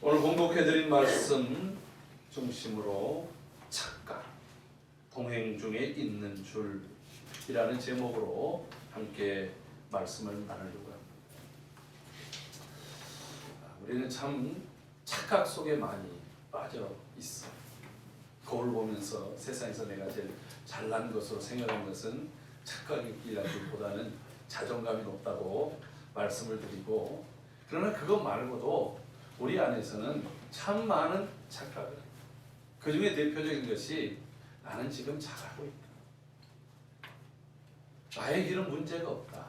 오늘 공독해드린 말씀 중심으로 착각, 동행 중에 있는 줄이라는 제목으로 함께 말씀을 나누려고 합니다. 우리는 참 착각 속에 많이 빠져 있어. 거울 보면서 세상에서 내가 제일 잘난 것으로 생각하는 것은 착각이라기보다는 자존감이 높다고 말씀을 드리고, 그러나 그것 말고도 우리 안에서는 참 많은 착각을, 그 중에 대표적인 것이 나는 지금 잘하고 있다, 나의 길은 문제가 없다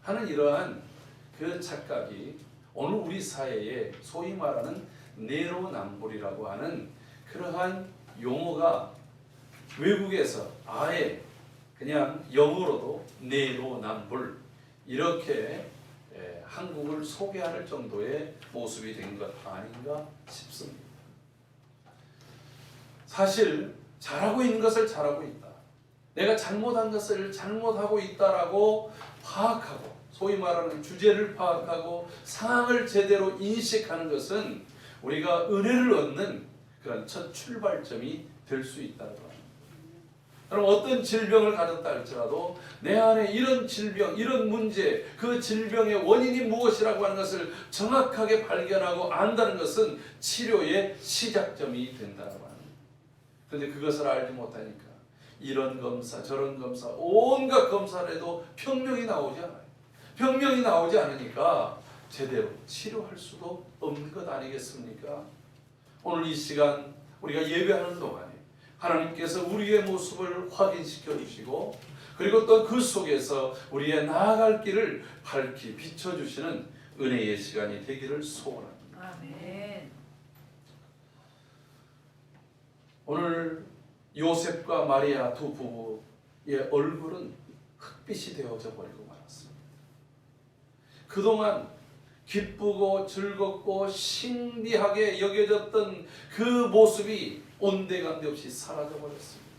하는 이러한 그 착각이 오늘 우리 사회에 소위 말하는 내로남불이라고 하는 그러한 용어가 외국에서 아예 그냥 영어로도 내로남불 이렇게 한국을 소개할 정도의 모습이 된 것 아닌가 싶습니다. 사실 잘하고 있는 것을 잘하고 있다, 내가 잘못한 것을 잘못하고 있다라고 파악하고, 소위 말하는 주제를 파악하고 상황을 제대로 인식하는 것은 우리가 은혜를 얻는 그런 첫 출발점이 될 수 있다는 겁니다. 그럼 어떤 질병을 가졌다 할지라도 내 안에 이런 질병, 이런 문제, 그 질병의 원인이 무엇이라고 하는 것을 정확하게 발견하고 안다는 것은 치료의 시작점이 된다고 합니다. 그런데 그것을 알지 못하니까 이런 검사, 저런 검사, 온갖 검사를 해도 병명이 나오지 않아요. 병명이 나오지 않으니까 제대로 치료할 수도 없는 것 아니겠습니까? 오늘 이 시간 우리가 예배하는 동안에 하나님께서 우리의 모습을 확인시켜 주시고, 그리고 또 그 속에서 우리의 나아갈 길을 밝히 비춰주시는 은혜의 시간이 되기를 소원합니다. 아멘. 오늘 요셉과 마리아 두 부부의 얼굴은 흑빛이 되어져 버리고 말았습니다. 그동안 기쁘고 즐겁고 신비하게 여겨졌던 그 모습이 온데간데 없이 사라져버렸습니다.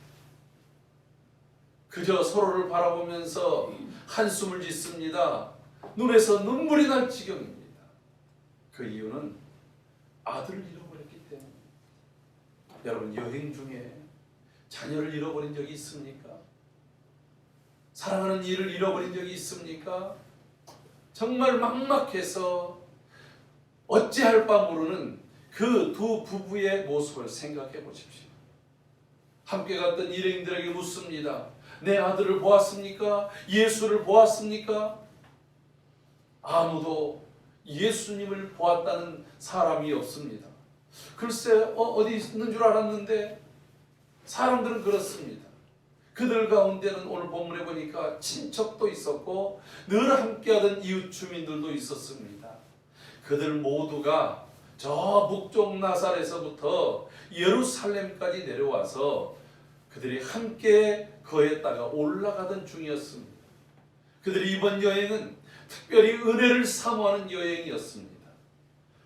그저 서로를 바라보면서 한숨을 짓습니다. 눈에서 눈물이 날 지경입니다. 그 이유는 아들을 잃어버렸기 때문입니다. 여러분, 여행 중에 자녀를 잃어버린 적이 있습니까? 사랑하는 이를 잃어버린 적이 있습니까? 정말 막막해서 어찌할 바 모르는 그 두 부부의 모습을 생각해 보십시오. 함께 갔던 일행들에게 묻습니다. 내 아들을 보았습니까? 예수를 보았습니까? 아무도 예수님을 보았다는 사람이 없습니다. 글쎄, 어디 있는 줄 알았는데. 사람들은 그렇습니다. 그들 가운데는 오늘 본문에 보니까 친척도 있었고 늘 함께하던 이웃 주민들도 있었습니다. 그들 모두가 저 북쪽 나사렛에서부터 예루살렘까지 내려와서 그들이 함께 거했다가 올라가던 중이었습니다. 그들이 이번 여행은 특별히 은혜를 사모하는 여행이었습니다.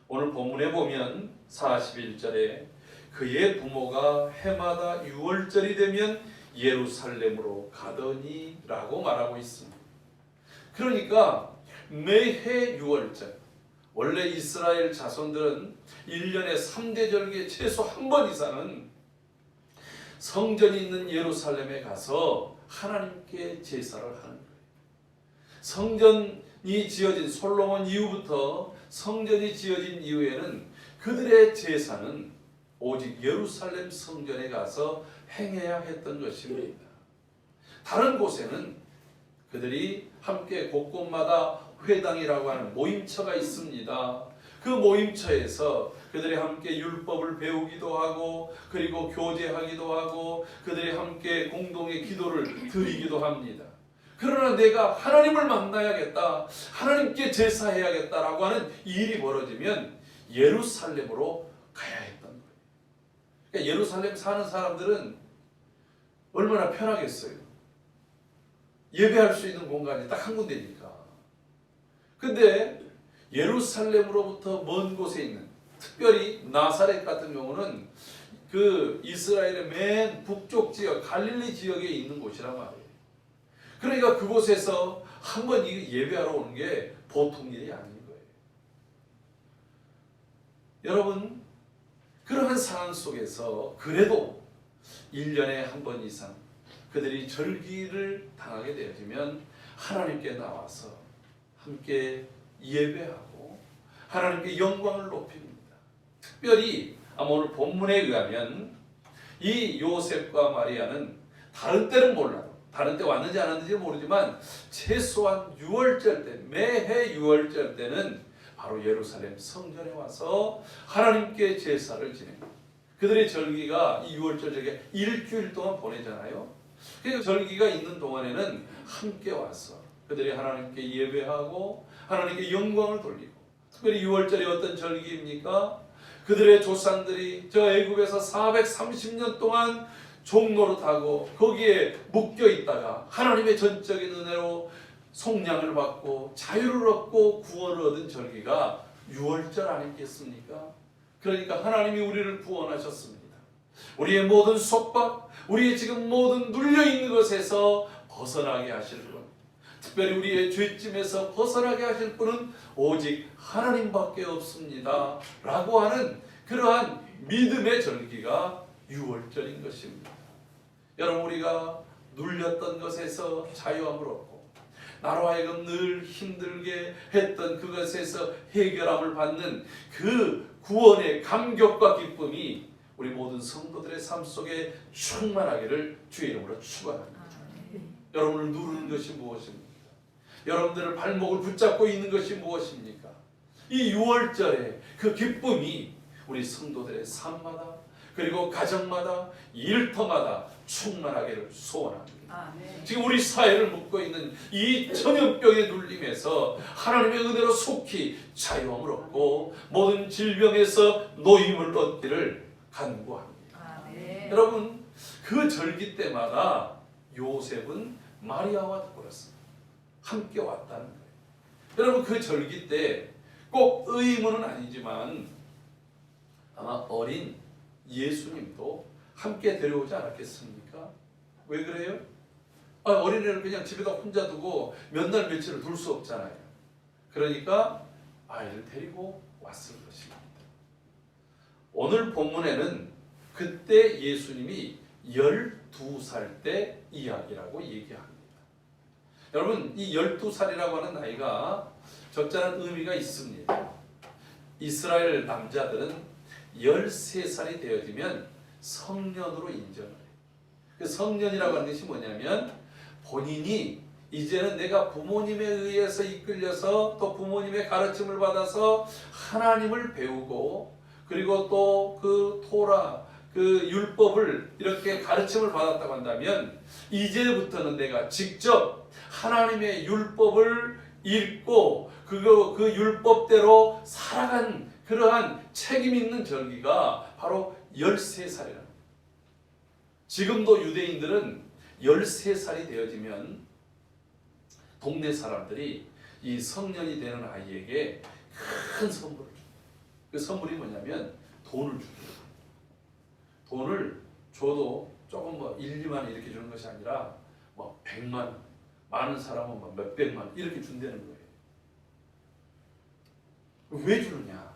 오늘 본문에 보면 41절에 그의 부모가 해마다 6월절이 되면 예루살렘으로 가더니 라고 말하고 있습니다. 그러니까 매해 6월절, 원래 이스라엘 자손들은 1년에 3대 절기에 최소 한 번 이상은 성전이 있는 예루살렘에 가서 하나님께 제사를 하는 거예요. 성전이 지어진 솔로몬 이후부터 성전이 지어진 이후에는 그들의 제사는 오직 예루살렘 성전에 가서 행해야 했던 것입니다. 다른 곳에는 그들이 함께 곳곳마다 회당이라고 하는 모임처가 있습니다. 그 모임처에서 그들이 함께 율법을 배우기도 하고, 그리고 교제하기도 하고, 그들이 함께 공동의 기도를 드리기도 합니다. 그러나 내가 하나님을 만나야겠다, 하나님께 제사해야겠다라고 하는 일이 벌어지면 예루살렘으로 가야 했던 거예요. 그러니까 예루살렘 사는 사람들은 얼마나 편하겠어요. 예배할 수 있는 공간이 딱 한 군데니까. 근데 예루살렘으로부터 먼 곳에 있는, 특별히 나사렛 같은 경우는 그 이스라엘의 맨 북쪽 지역, 갈릴리 지역에 있는 곳이란 말이에요. 그러니까 그곳에서 한번 예배하러 오는 게 보통 일이 아닌 거예요. 여러분, 그러한 상황 속에서 그래도 1년에 한 번 이상 그들이 절기를 당하게 되어지면 하나님께 나와서 함께 예배하고 하나님께 영광을 높입니다. 특별히 오늘 본문에 의하면 이 요셉과 마리아는 다른 때는 몰라도, 다른 때 왔는지 안 왔는지 모르지만 최소한 6월절 때, 매해 6월절 때는 바로 예루살렘 성전에 와서 하나님께 제사를 지냅니다. 그들의 절기가 이 6월절 절기가 일주일 동안 보내잖아요. 그 절기가 있는 동안에는 함께 와서 그들이 하나님께 예배하고 하나님께 영광을 돌리고, 특별히 6월절이 어떤 절기입니까? 그들의 조상들이 저 애굽에서 430년 동안 종노릇하고 거기에 묶여 있다가 하나님의 전적인 은혜로 속량을 받고 자유를 얻고 구원을 얻은 절기가 6월절 아니겠습니까? 그러니까 하나님이 우리를 구원하셨습니다. 우리의 모든 속박, 우리의 지금 모든 눌려있는 것에서 벗어나게 하실 분, 특별히 우리의 죄짐에서 벗어나게 하실 분은 오직 하나님밖에 없습니다 라고 하는 그러한 믿음의 절기가 6월절인 것입니다. 여러분, 우리가 눌렸던 것에서 자유함을 얻고 나로 하여금 늘 힘들게 했던 그것에서 해결함을 받는 그 구원의 감격과 기쁨이 우리 모든 성도들의 삶 속에 충만하기를 주의 이름으로 축원합니다. 여러분을 누르는 것이 무엇입니까? 여러분들의 발목을 붙잡고 있는 것이 무엇입니까? 이 6월절의 그 기쁨이 우리 성도들의 삶마다 그리고 가정마다 일터마다 충만하기를 소원합니다. 지금 우리 사회를 묶고 있는 이 전염병의 눌림에서 하나님의 은혜로 속히 자유함을 얻고 모든 질병에서 노임을 얻기를 간구합니다. 여러분, 그 절기 때마다 요셉은 마리아와 더불었습니다. 함께 왔다는 거예요. 여러분, 그 절기 때 꼭 의무는 아니지만 아마 어린 예수님도 함께 데려오지 않았겠습니까? 왜 그래요? 어린애를 그냥 집에다 혼자 두고 몇 날 며칠을 둘 수 없잖아요. 그러니까 아이를 데리고 왔을 것입니다. 오늘 본문에는 그때 예수님이 12살 때 이야기라고 얘기합니다. 여러분, 이 12살이라고 하는 나이가 적절한 의미가 있습니다. 이스라엘 남자들은 13살이 되어지면 성년으로 인정을 해요. 그 성년이라고 하는 것이 뭐냐면 본인이 이제는 내가 부모님에 의해서 이끌려서 또 부모님의 가르침을 받아서 하나님을 배우고 그리고 또 그 토라 그 율법을 이렇게 가르침을 받았다고 한다면 이제부터는 내가 직접 하나님의 율법을 읽고 그 율법대로 살아간 그러한 책임 있는 절기가 바로 13살이랍니다. 지금도 유대인들은 13살이 되어지면 동네 사람들이 이 성년이 되는 아이에게 큰 선물을 줍니다. 그 선물이 뭐냐면 돈을 줍니다. 돈을 줘도 조금 1, 2만 원 이렇게 주는 것이 아니라 100만 원, 많은 사람은 몇백만 원 이렇게 준다는 거예요. 왜 주느냐?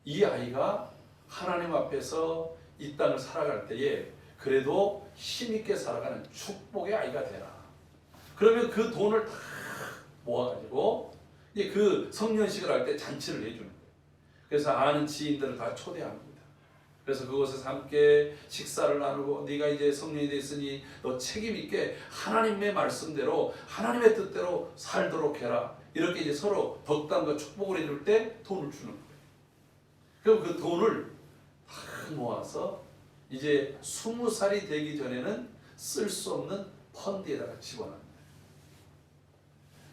이 아이가 하나님 앞에서 이 땅을 살아갈 때에 그래도 힘있게 살아가는 축복의 아이가 되라. 그러면 그 돈을 다 모아가지고 이제 그 성년식을 할 때 잔치를 해주는 거예요. 그래서 아는 지인들을 다 초대합니다. 그래서 그곳에서 함께 식사를 나누고 네가 이제 성년이 됐으니 너 책임 있게 하나님의 말씀대로 하나님의 뜻대로 살도록 해라. 이렇게 이제 서로 덕담과 축복을 해줄 때 돈을 주는 거예요. 그럼 그 돈을 다 모아서 이제 20살이 되기 전에는 쓸 수 없는 펀드에다가 집어넣습니다.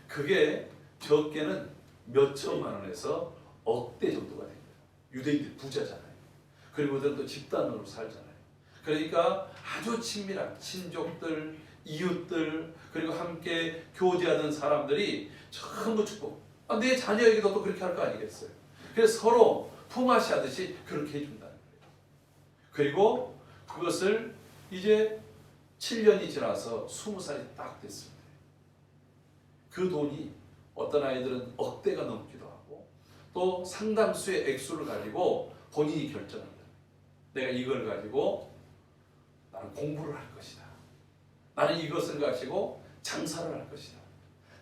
그게 적게는 몇 천만 원에서 억대 정도가 됩니다. 유대인들 부자잖아요. 그리고 그들도 집단으로 살잖아요. 그러니까 아주 친밀한 친족들, 이웃들, 그리고 함께 교제하던 사람들이 전부 축복. 내 자녀에게도 또 그렇게 할 거 아니겠어요? 그래서 서로 품앗이 하듯이 그렇게 해준다는 거예요. 그리고 그것을 이제 7년이 지나서 20살이 딱 됐습니다. 그 돈이 어떤 아이들은 억대가 넘기도 하고 또 상당수의 액수를 가지고 본인이 결정한다. 내가 이걸 가지고 나는 공부를 할 것이다. 나는 이것을 가지고 장사를 할 것이다.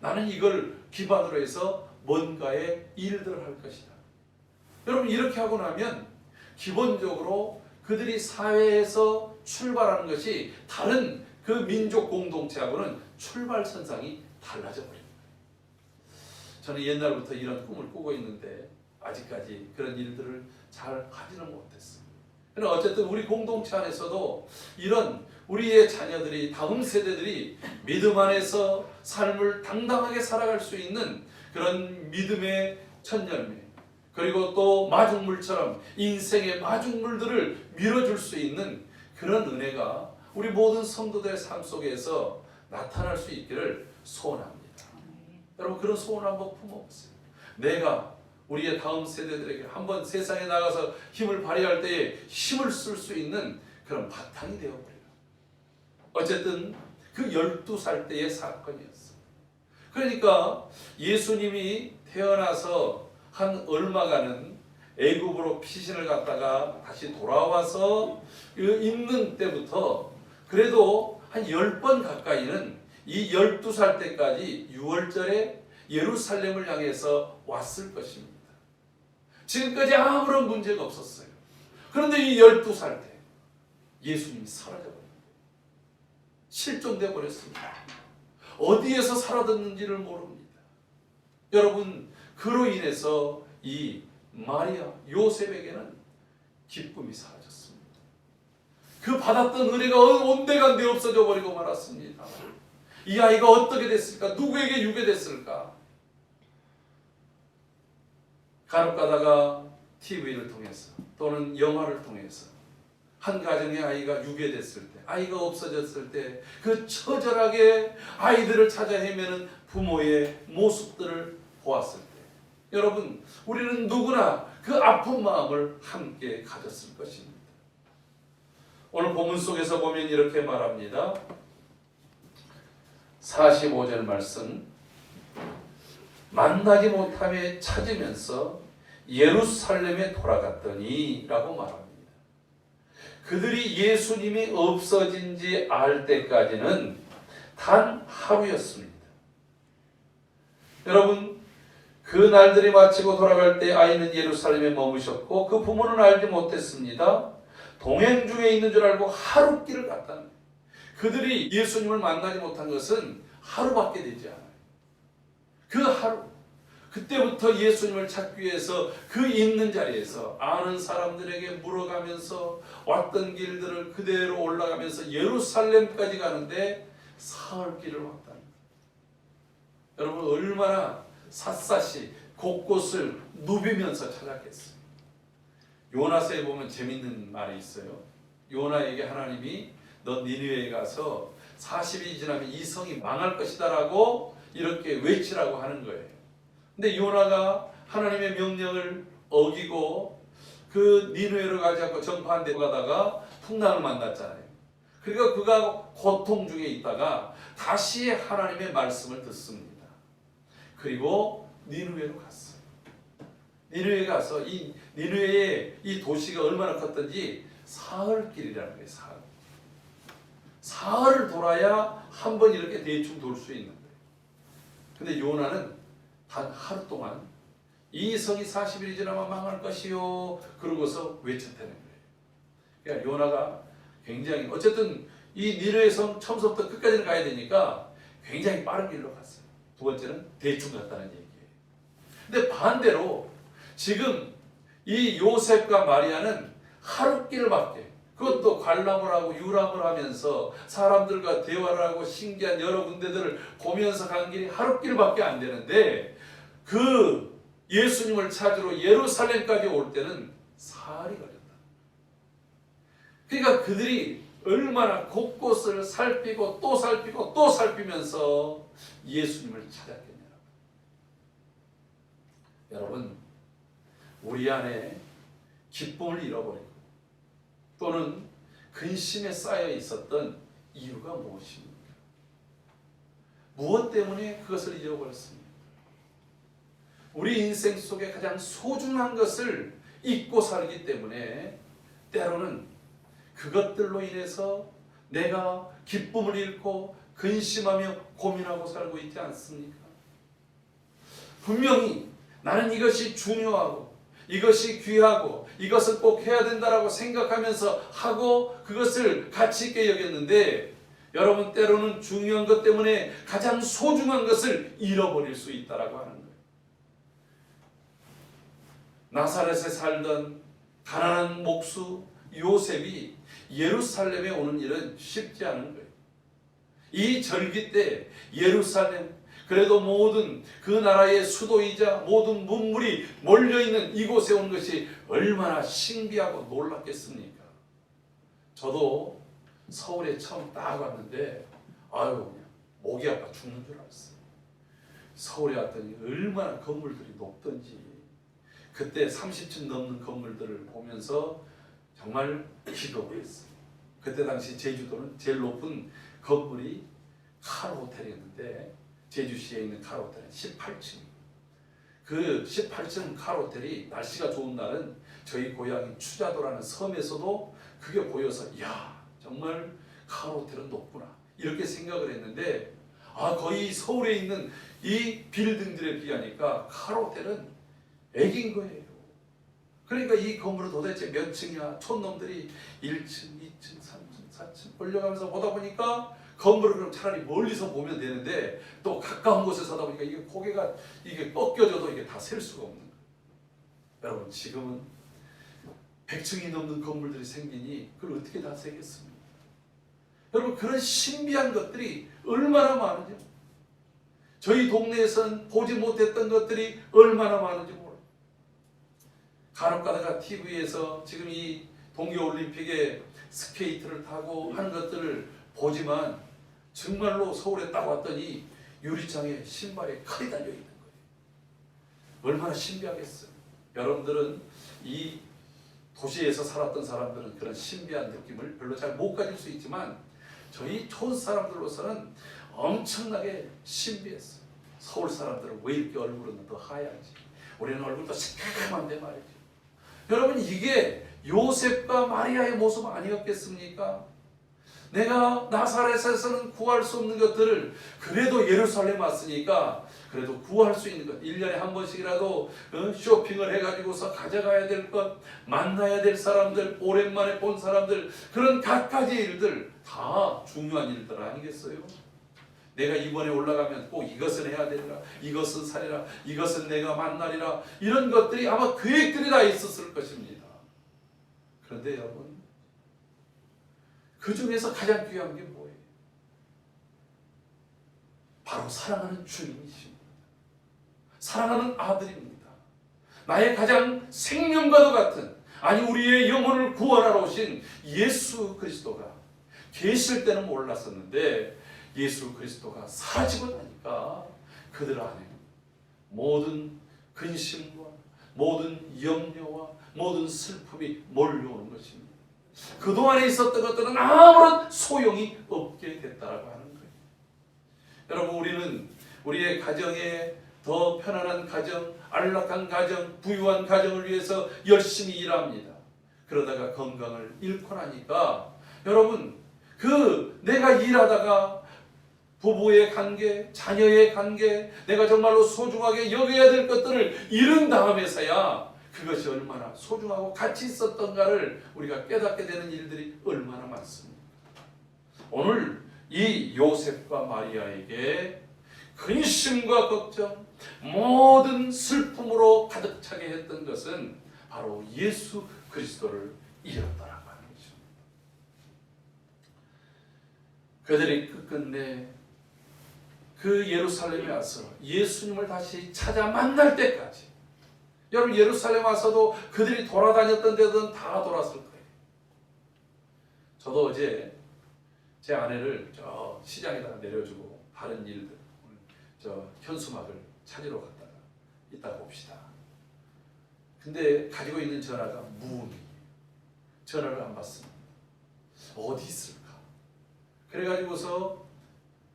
나는 이걸 기반으로 해서 뭔가의 일들을 할 것이다. 여러분 이렇게 하고 나면 기본적으로 그들이 사회에서 출발하는 것이 다른 그 민족 공동체하고는 출발선상이 달라져 버립니다. 저는 옛날부터 이런 꿈을 꾸고 있는데 아직까지 그런 일들을 잘 하지는 못했어요. 그러나 어쨌든 우리 공동체 안에서도 이런 우리의 자녀들이 다음 세대들이 믿음 안에서 삶을 당당하게 살아갈 수 있는 그런 믿음의 천열매 그리고 또 마중물처럼 인생의 마중물들을 밀어줄 수 있는 그런 은혜가 우리 모든 성도들의 삶 속에서 나타날 수 있기를 소원합니다. 여러분 그런 소원을 한번 품어보세요. 내가 우리의 다음 세대들에게 한번 세상에 나가서 힘을 발휘할 때에 힘을 쓸 수 있는 그런 바탕이 되어버려요. 어쨌든 그 12살 때의 사건이었어요. 그러니까 예수님이 태어나서 한 얼마간은 애굽으로 피신을 갔다가 다시 돌아와서 있는 때부터 그래도 한 10번 가까이는 이 12살 때까지 6월절에 예루살렘을 향해서 왔을 것입니다. 지금까지 아무런 문제가 없었어요. 그런데 이 12살 때 예수님이 사라져버렸어요. 실종돼 버렸습니다. 어디에서 사라졌는지를 모릅니다. 여러분 그로 인해서 이 마리아, 요셉에게는 기쁨이 사라졌습니다. 그 받았던 은혜가 온데간데 없어져 버리고 말았습니다. 이 아이가 어떻게 됐을까? 누구에게 유괴됐을까? 간혹 가다가 TV를 통해서 또는 영화를 통해서 한 가정의 아이가 유괴됐을 때, 아이가 없어졌을 때 그 처절하게 아이들을 찾아 헤매는 부모의 모습들을 보았을 때 여러분 우리는 누구나 그 아픈 마음을 함께 가졌을 것입니다. 오늘 본문 속에서 보면 이렇게 말합니다. 45절 말씀 만나지 못함에 찾으면서 예루살렘에 돌아갔더니 라고 말합니다. 그들이 예수님이 없어진 지 알 때까지는 단 하루였습니다. 여러분 그 날들이 마치고 돌아갈 때 아이는 예루살렘에 머무셨고 그 부모는 알지 못했습니다. 동행 중에 있는 줄 알고 하루 길을 갔다는 거예요. 그들이 예수님을 만나지 못한 것은 하루밖에 되지 않아요. 그 하루 그때부터 예수님을 찾기 위해서 그 있는 자리에서 아는 사람들에게 물어가면서 왔던 길들을 그대로 올라가면서 예루살렘까지 가는데 사흘 길을 왔다는 거예요. 여러분 얼마나 샅샅이 곳곳을 누비면서 찾았겠어요. 요나서에 보면 재밌는 말이 있어요. 요나에게 하나님이 너 니느웨에 가서 40일이 지나면 이 성이 망할 것이다 라고 이렇게 외치라고 하는 거예요. 근데 요나가 하나님의 명령을 어기고 그 니느웨로 가지 않고 전파한 데 가다가 풍랑을 만났잖아요. 그러니까 그가 고통 중에 있다가 다시 하나님의 말씀을 듣습니다. 그리고 니느웨로 갔어요. 니느웨에 가서 이 니느웨의 이 도시가 얼마나 컸던지 사흘 길이라는 거예요. 사흘. 사흘을 돌아야 한 번 이렇게 대충 돌 수 있는 거예요. 근데 요나는 단 하루 동안 이 성이 40일이 지나면 망할 것이요 그러고서 외쳤다는 거예요. 그러니까 요나가 굉장히 어쨌든 이 니느웨 성 처음부터 끝까지는 가야 되니까 굉장히 빠른 길로 갔어요. 두 번째는 대충 갔다는 얘기예요. 근데 반대로 지금 이 요셉과 마리아는 하루 길밖에 그것도 관람을 하고 유람을 하면서 사람들과 대화를 하고 신기한 여러 군데들을 보면서 간 길이 하루 길밖에 안 되는데 그 예수님을 찾으러 예루살렘까지 올 때는 사흘이 걸렸다. 그러니까 그들이 얼마나 곳곳을 살피고 또 살피고 또 살피면서 예수님을 찾았겠냐. 여러분 우리 안에 기쁨을 잃어버리고 또는 근심에 쌓여 있었던 이유가 무엇입니까? 무엇 때문에 그것을 잃어버렸습니까? 우리 인생 속에 가장 소중한 것을 잊고 살기 때문에 때로는 그것들로 인해서 내가 기쁨을 잃고 근심하며 고민하고 살고 있지 않습니까? 분명히 나는 이것이 중요하고 이것이 귀하고 이것을 꼭 해야 된다라고 생각하면서 하고 그것을 가치 있게 여겼는데 여러분 때로는 중요한 것 때문에 가장 소중한 것을 잃어버릴 수 있다라고 하는 거예요. 나사렛에 살던 가난한 목수 요셉이 예루살렘에 오는 일은 쉽지 않은 거예요. 이 절기 때 예루살렘, 그래도 모든 그 나라의 수도이자 모든 문물이 몰려있는 이곳에 온 것이 얼마나 신비하고 놀랍겠습니까? 저도 서울에 처음 딱 왔는데 아유 그냥 목이 아파 죽는 줄 알았어요. 서울에 왔더니 얼마나 건물들이 높던지 그때 30층 넘는 건물들을 보면서 정말 기도를 했어요. 그때 당시 제주도는 제일 높은 건물이 카로 호텔이었는데 제주시에 있는 카로 호텔은 18층. 그 18층 카로 호텔이 날씨가 좋은 날은 저희 고향인 추자도라는 섬에서도 그게 보여서 야 정말 카로 호텔은 높구나 이렇게 생각을 했는데 거의 서울에 있는 이 빌딩들에 비하니까 카로 호텔은 애긴 거예요. 그러니까 이 건물은 도대체 몇 층이야? 촌놈들이 1층, 2층, 3층, 4층 올려가면서 보다 보니까 건물을 그럼 차라리 멀리서 보면 되는데 또 가까운 곳에 서다 보니까 이게 고개가 이게 꺾여져도 이게 다 셀 수가 없는 거예요. 여러분 지금은 100층이 넘는 건물들이 생기니 그걸 어떻게 다 세겠습니까? 여러분 그런 신비한 것들이 얼마나 많은지 저희 동네에선 보지 못했던 것들이 얼마나 많은지 몰라요. 간혹 가다가 TV에서 지금 이 동계올림픽에 스케이트를 타고 하는 것들을 보지만 정말로 서울에 딱 왔더니 유리창에 신발에 칼이 달려있는 거예요. 얼마나 신비하겠어요. 여러분들은 이 도시에서 살았던 사람들은 그런 신비한 느낌을 별로 잘 못 가질 수 있지만 저희 촌 사람들로서는 엄청나게 신비했어요. 서울 사람들은 왜 이렇게 얼굴은 더 하얗지? 우리는 얼굴도 새까만데 말이죠. 여러분 이게 요셉과 마리아의 모습 아니었겠습니까? 내가 나사렛에서는 구할 수 없는 것들을 그래도 예루살렘 왔으니까 그래도 구할 수 있는 것 1년에 한 번씩이라도 쇼핑을 해가지고서 가져가야 될 것, 만나야 될 사람들, 오랜만에 본 사람들, 그런 갖가지 일들 다 중요한 일들 아니겠어요? 내가 이번에 올라가면 꼭 이것은 해야 되리라, 이것은 사리라, 이것은 내가 만나리라, 이런 것들이 아마 계획들이 다 있었을 것입니다. 그런데 여러분 그 중에서 가장 귀한 게 뭐예요? 바로 사랑하는 주님이십니다. 사랑하는 아들입니다. 나의 가장 생명과도 같은, 아니 우리의 영혼을 구원하러 오신 예수 그리스도가 계실 때는 몰랐었는데 예수 그리스도가 사라지고 나니까 그들 안에 모든 근심과 모든 염려와 모든 슬픔이 몰려오는 것입니다. 그동안에 있었던 것들은 아무런 소용이 없게 됐다라고 하는 거예요. 여러분 우리는 우리의 가정에 더 편안한 가정, 안락한 가정, 부유한 가정을 위해서 열심히 일합니다. 그러다가 건강을 잃고 나니까 여러분 내가 일하다가 부부의 관계, 자녀의 관계, 내가 정말로 소중하게 여겨야 될 것들을 잃은 다음에서야 그것이 얼마나 소중하고 가치 있었던가를 우리가 깨닫게 되는 일들이 얼마나 많습니다. 오늘 이 요셉과 마리아에게 근심과 걱정, 모든 슬픔으로 가득 차게 했던 것은 바로 예수 그리스도를 잃었다라고 하는 거죠. 그들이 끝끝내 그 예루살렘에 와서 예수님을 다시 찾아 만날 때까지, 여러분 예루살렘 와서도 그들이 돌아다녔던 데든 다 돌았을 거예요. 저도 어제 제 아내를 저 시장에다가 내려주고 다른 일들, 저 현수막을 찾으러 갔다가 이따 봅시다. 근데 가지고 있는 전화가 무음이에요. 전화를 안 받습니다. 어디 있을까? 그래가지고서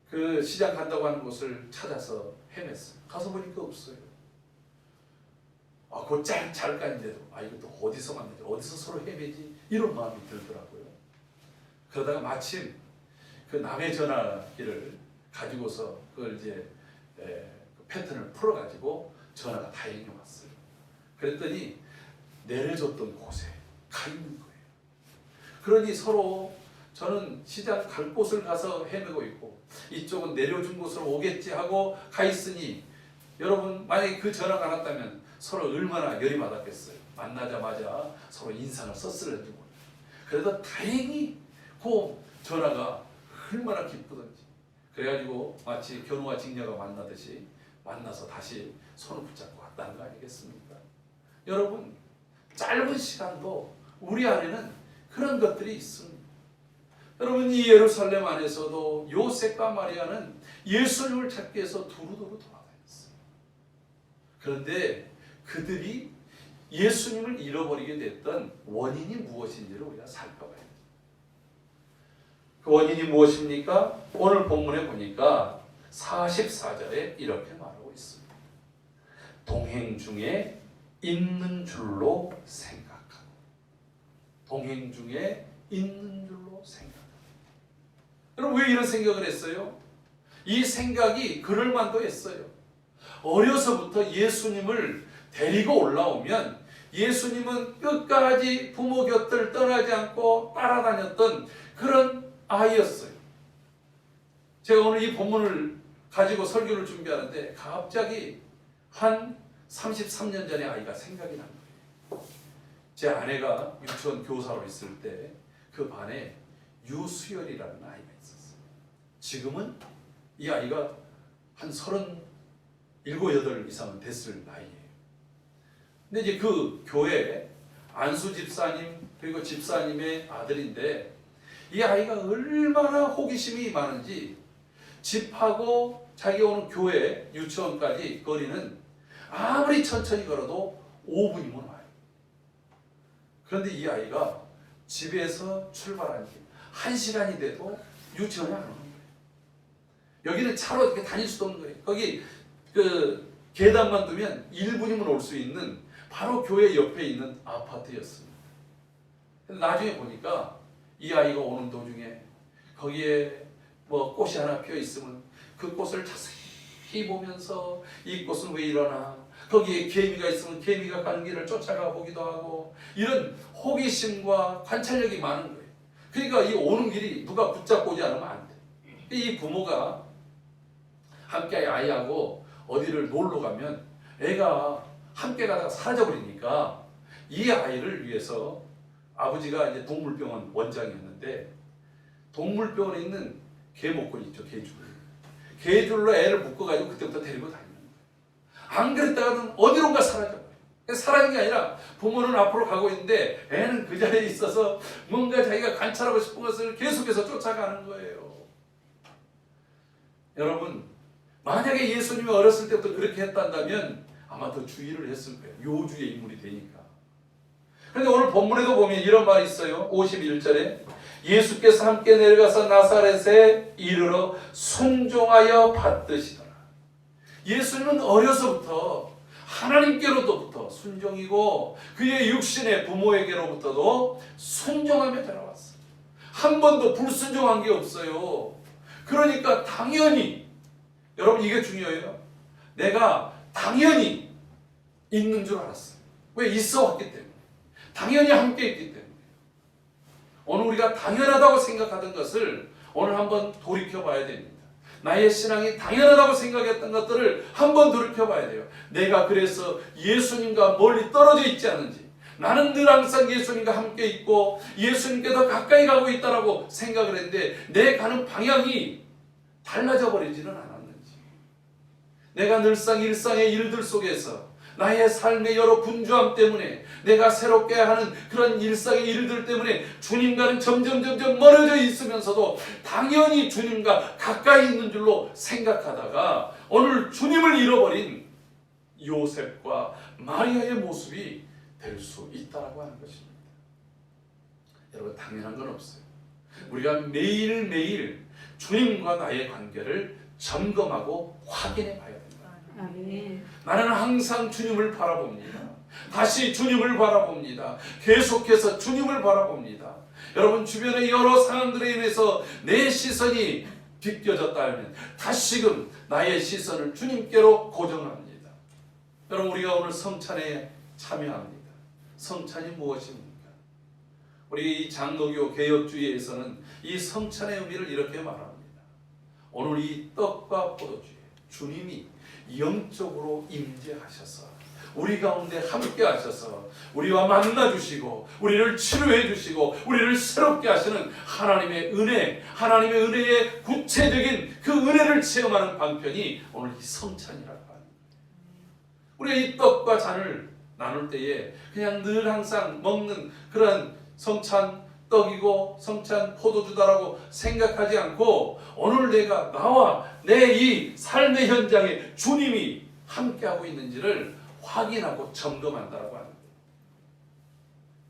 그 시장 간다고 하는 곳을 찾아서 헤맸어요. 가서 보니까 없어요. 그 잠깐인데도 이것도 어디서 만나지? 어디서 서로 헤매지? 이런 마음이 들더라고요. 그러다가 마침 그 남의 전화기를 가지고서 그걸 이제 그 패턴을 풀어가지고 전화가 다행히 왔어요. 그랬더니 내려줬던 곳에 가 있는 거예요. 그러니 서로 저는 시장 갈 곳을 가서 헤매고 있고 이쪽은 내려준 곳으로 오겠지 하고 가 있으니 여러분 만약에 그 전화가 안 왔다면 서로 얼마나 열이 받았겠어요. 만나자마자 서로 인상을 썼을지. 그래도 다행히 그 전화가 얼마나 기쁘던지. 그래가지고 마치 견우와 직녀가 만나듯이 만나서 다시 손을 붙잡고 왔다는 거 아니겠습니까? 여러분 짧은 시간도 우리 안에는 그런 것들이 있습니다. 여러분 이 예루살렘 안에서도 요셉과 마리아는 예수님을 찾기 위해서 두루두루 돌아다녔어요. 그런데 그들이 예수님을 잃어버리게 됐던 원인이 무엇인지를 우리가 살펴봐야 돼요. 그 원인이 무엇입니까? 오늘 본문에 보니까 44절에 이렇게 말하고 있습니다. 동행 중에 있는 줄로 생각하고. 동행 중에 있는 줄로 생각하고. 여러분 왜 이런 생각을 했어요? 이 생각이 그럴만도 했어요. 어려서부터 예수님을 데리고 올라오면 예수님은 끝까지 부모 곁을 떠나지 않고 따라다녔던 그런 아이였어요. 제가 오늘 이 본문을 가지고 설교를 준비하는데 갑자기 한 33년 전의 아이가 생각이 난 거예요. 제 아내가 유치원 교사로 있을 때 그 반에 유수열이라는 아이가 있었어요. 지금은 이 아이가 한 37, 8 이상은 됐을 나이예요. 근데 이제 그 교회 안수 집사님 그리고 집사님의 아들인데 이 아이가 얼마나 호기심이 많은지 집하고 자기 오는 교회 유치원까지 거리는 아무리 천천히 걸어도 5분이면 와요. 그런데 이 아이가 집에서 출발한 지 1시간이 돼도 유치원에 안 오는 거예요. 여기는 차로 이렇게 다닐 수도 없는 거예요. 거기 그 계단만 두면 1분이면 올 수 있는 바로 교회 옆에 있는 아파트였습니다. 나중에 보니까 이 아이가 오는 도중에 거기에 뭐 꽃이 하나 피어 있으면 그 꽃을 자세히 보면서 이 꽃은 왜 이러나, 거기에 개미가 있으면 개미가 가는 길을 쫓아가 보기도 하고, 이런 호기심과 관찰력이 많은 거예요. 그러니까 이 오는 길이 누가 붙잡고 오지 않으면 안 돼. 이 부모가 함께 아이하고 어디를 놀러 가면 애가 함께 가다가 사라져버리니까 이 아이를 위해서 아버지가 이제 동물병원 원장이었는데 동물병원에 있는 개목걸이 있죠, 개줄. 개줄로 애를 묶어가지고 그때부터 데리고 다니는 거예요. 안 그랬다가는 어디론가 사라져버려요. 사라진 게 아니라 부모는 앞으로 가고 있는데 애는 그 자리에 있어서 뭔가 자기가 관찰하고 싶은 것을 계속해서 쫓아가는 거예요. 여러분, 만약에 예수님이 어렸을 때부터 그렇게 했단다면 아마 더 주의를 했을 거예요. 요주의 인물이 되니까. 그런데 오늘 본문에도 보면 이런 말이 있어요. 51절에 예수께서 함께 내려가서 나사렛에 이르러 순종하여 받드시더라. 예수님은 어려서부터 하나님께로부터 순종이고 그의 육신의 부모에게로부터도 순종하며 자라왔어요. 한 번도 불순종한 게 없어요. 그러니까 당연히, 여러분 이게 중요해요. 내가 당연히 있는 줄 알았어요. 왜? 있어 왔기 때문에. 당연히 함께 있기 때문에. 오늘 우리가 당연하다고 생각하던 것을 오늘 한번 돌이켜봐야 됩니다. 나의 신앙이 당연하다고 생각했던 것들을 한번 돌이켜봐야 돼요. 내가 그래서 예수님과 멀리 떨어져 있지 않은지, 나는 늘 항상 예수님과 함께 있고 예수님께 더 가까이 가고 있다라고 생각을 했는데 내 가는 방향이 달라져 버리지는 않았는지, 내가 늘상 일상의 일들 속에서 나의 삶의 여러 분주함 때문에, 내가 새롭게 하는 그런 일상의 일들 때문에 주님과는 점점 멀어져 있으면서도 당연히 주님과 가까이 있는 줄로 생각하다가 오늘 주님을 잃어버린 요셉과 마리아의 모습이 될 수 있다고 하는 것입니다. 여러분, 당연한 건 없어요. 우리가 매일매일 주님과 나의 관계를 점검하고 확인해 봐야 됩니다. 아멘. 나는 항상 주님을 바라봅니다. 다시 주님을 바라봅니다. 계속해서 주님을 바라봅니다. 여러분 주변의 여러 상황들에 인해서 내 시선이 비껴졌다 하면 다시금 나의 시선을 주님께로 고정합니다. 여러분 우리가 오늘 성찬에 참여합니다. 성찬이 무엇입니까? 우리 이 장로교 개혁주의에서는 이 성찬의 의미를 이렇게 말합니다. 오늘 이 떡과 포도주에 주님이 영적으로 임재하셔서 우리 가운데 함께 하셔서 우리와 만나 주시고 우리를 치료해 주시고 우리를 새롭게 하시는 하나님의 은혜, 하나님의 은혜의 구체적인 그 은혜를 체험하는 방편이 오늘 이 성찬이라고 합니다. 우리가 이 떡과 잔을 나눌 때에 그냥 늘 항상 먹는 그런 성찬 떡이고 성찬 포도주다라고 생각하지 않고 오늘 내가 나와 내 이 삶의 현장에 주님이 함께하고 있는지를 확인하고 점검한다고 합니다.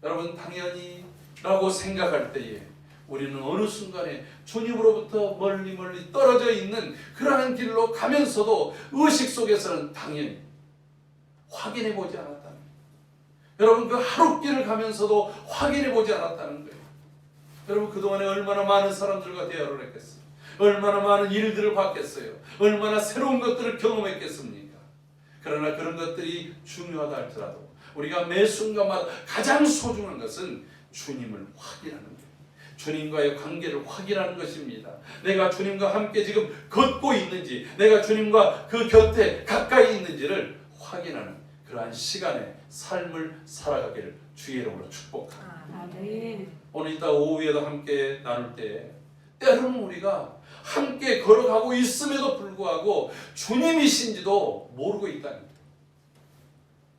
여러분 당연히 라고 생각할 때에 우리는 어느 순간에 주님으로부터 멀리 떨어져 있는 그러한 길로 가면서도 의식 속에서는 당연히 확인해 보지 않았다는 거예요. 여러분 그 하룻길을 가면서도 확인해 보지 않았다는 거예요. 여러분 그동안에 얼마나 많은 사람들과 대화를 했겠어요. 얼마나 많은 일들을 봤겠어요. 얼마나 새로운 것들을 경험했겠습니까? 그러나 그런 것들이 중요하다 할지라도 우리가 매 순간마다 가장 소중한 것은 주님을 확인하는 거예요. 주님과의 관계를 확인하는 것입니다. 내가 주님과 함께 지금 걷고 있는지, 내가 주님과 그 곁에 가까이 있는지를 확인하는 그러한 시간의 삶을 살아가기를 주의 이름으로 축복합니다. 오늘 이따 오후에도 함께 나눌 때 때로는 우리가 함께 걸어가고 있음에도 불구하고 주님이신지도 모르고 있다는 거예요.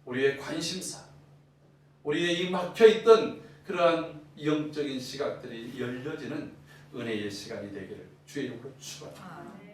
우리의 관심사, 우리의 이 막혀있던 그러한 영적인 시각들이 열려지는 은혜의 시간이 되기를 주의 이름으로 축원합니다.